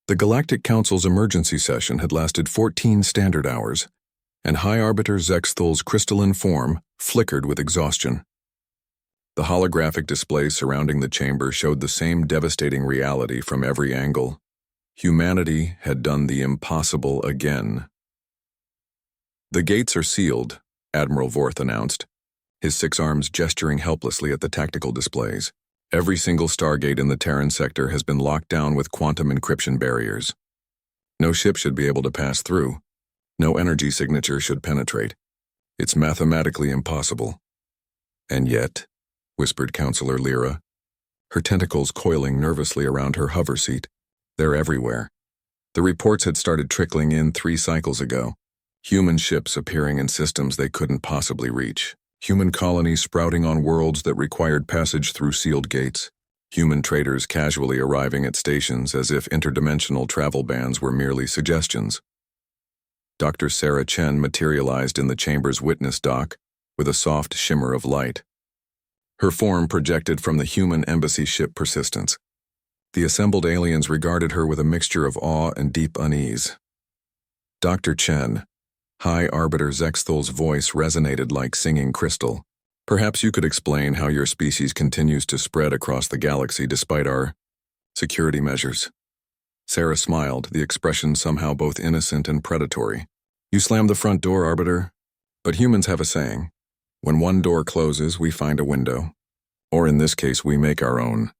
The Galactic Council's emergency session had lasted 14 standard hours, and High Arbiter Zexthal's crystalline form flickered with exhaustion. The holographic display surrounding the chamber showed the same devastating reality from every angle. Humanity had done the impossible again. "The gates are sealed," Admiral Vorth announced, his 6 arms gesturing helplessly at the tactical displays. "Every single stargate in the Terran sector has been locked down with quantum encryption barriers. No ship should be able to pass through. No energy signature should penetrate. It's mathematically impossible." "And yet," whispered Counselor Lyra, her tentacles coiling nervously around her hover seat, "they're everywhere. The reports had started trickling in 3 cycles ago. Human ships appearing in systems they couldn't possibly reach. Human colonies sprouting on worlds that required passage through sealed gates. Human traders casually arriving at stations as if interdimensional travel bans were merely suggestions." Dr. Sarah Chen materialized in the chamber's witness dock with a soft shimmer of light. Her form projected from the human embassy ship Persistence. The assembled aliens regarded her with a mixture of awe and deep unease. "Dr. Chen," High Arbiter Zexthal's voice resonated like singing crystal. "Perhaps you could explain how your species continues to spread across the galaxy despite our security measures." Sarah smiled, the expression somehow both innocent and predatory. "You slammed the front door, Arbiter. But humans have a saying. When one door closes, we find a window. Or in this case, we make our own."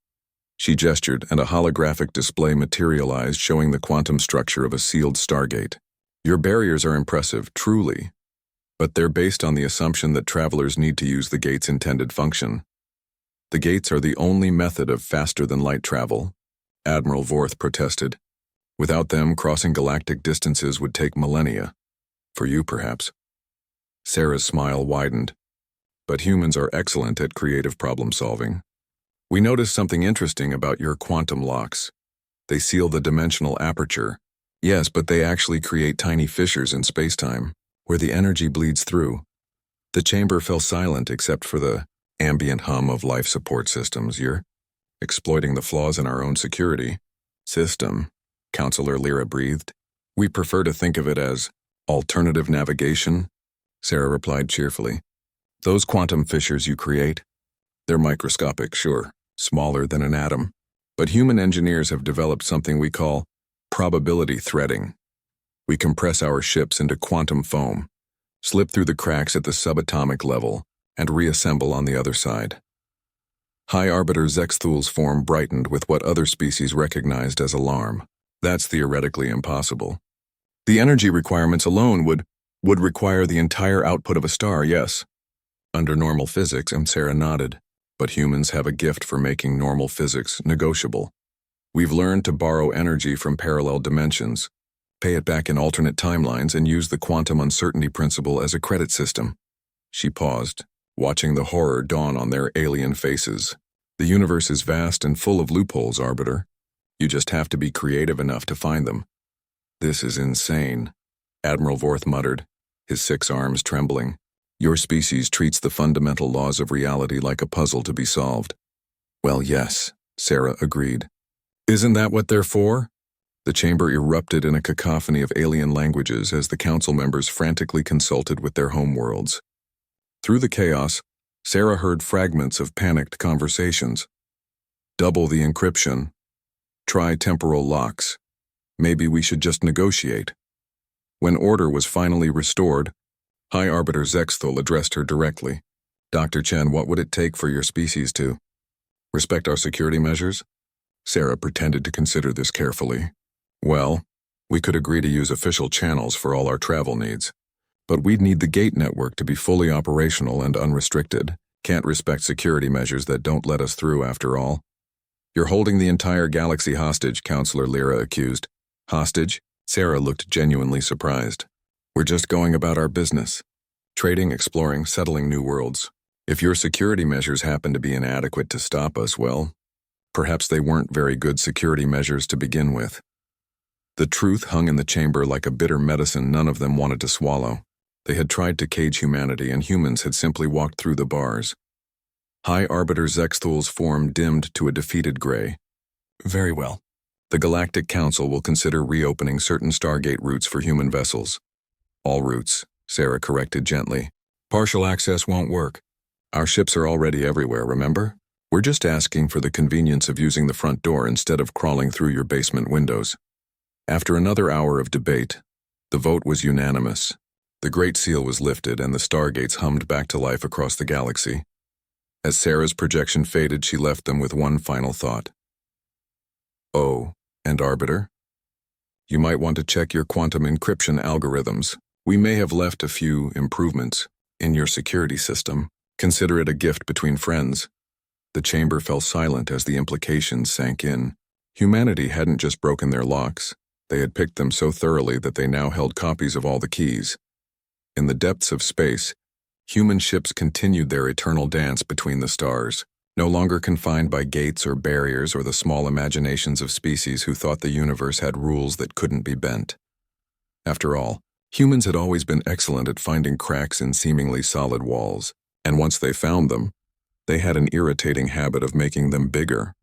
She gestured, and a holographic display materialized showing the quantum structure of a sealed stargate. "Your barriers are impressive, truly, but they're based on the assumption that travelers need to use the gate's intended function. The gates are the only method of faster-than-light travel," Admiral Vorth protested. "Without them, crossing galactic distances would take millennia. For you, perhaps." Sarah's smile widened. "But humans are excellent at creative problem-solving. We noticed something interesting about your quantum locks. They seal the dimensional aperture. Yes, but they actually create tiny fissures in space-time, where the energy bleeds through." The chamber fell silent except for the ambient hum of life support systems. "You're exploiting the flaws in our own security system," Counselor Lyra breathed. "We prefer to think of it as alternative navigation," Sarah replied cheerfully. "Those quantum fissures you create, they're microscopic, sure, smaller than an atom, but human engineers have developed something we call probability threading. We compress our ships into quantum foam, slip through the cracks at the subatomic level, and reassemble on the other side." High Arbiter Zexthal's form brightened with what other species recognized as alarm. "That's theoretically impossible. The energy requirements alone would require the entire output of a star, yes." "Under normal physics," Sarah nodded. "But humans have a gift for making normal physics negotiable. We've learned to borrow energy from parallel dimensions, pay it back in alternate timelines, and use the quantum uncertainty principle as a credit system." She paused, watching the horror dawn on their alien faces. "The universe is vast and full of loopholes, Arbiter. You just have to be creative enough to find them." "This is insane," Admiral Vorth muttered, his 6 arms trembling. "Your species treats the fundamental laws of reality like a puzzle to be solved." "Well, yes," Sarah agreed. "Isn't that what they're for?" The chamber erupted in a cacophony of alien languages as the council members frantically consulted with their homeworlds. Through the chaos, Sarah heard fragments of panicked conversations. "Double the encryption. Try temporal locks. Maybe we should just negotiate." When order was finally restored, High Arbiter Zexthal addressed her directly. "Dr. Chen, what would it take for your species to respect our security measures?" Sarah pretended to consider this carefully. "Well, we could agree to use official channels for all our travel needs. But we'd need the gate network to be fully operational and unrestricted. Can't respect security measures that don't let us through, after all." "You're holding the entire galaxy hostage," Counselor Lyra accused. "Hostage?" Sarah looked genuinely surprised. "We're just going about our business. Trading, exploring, settling new worlds. If your security measures happen to be inadequate to stop us, well, perhaps they weren't very good security measures to begin with." The truth hung in the chamber like a bitter medicine none of them wanted to swallow. They had tried to cage humanity, and humans had simply walked through the bars. High Arbiter Zexthal's form dimmed to a defeated gray. "Very well. The Galactic Council will consider reopening certain Stargate routes for human vessels. All routes, Sarah corrected gently. Partial access won't work. Our ships are already everywhere, remember? We're just asking for the convenience of using the front door instead of crawling through your basement windows. After another hour of debate, the vote was unanimous. The Great Seal was lifted and the Stargates hummed back to life across the galaxy. As Sarah's projection faded, she left them with one final thought. Oh, and Arbiter? You might want to check your quantum encryption algorithms. We may have left a few improvements in your security system. Consider it a gift between friends. The chamber fell silent as the implications sank in. Humanity hadn't just broken their locks. They had picked them so thoroughly that they now held copies of all the keys. In the depths of space, human ships continued their eternal dance between the stars, no longer confined by gates or barriers or the small imaginations of species who thought the universe had rules that couldn't be bent. After all, humans had always been excellent at finding cracks in seemingly solid walls, and once they found them, they had an irritating habit of making them bigger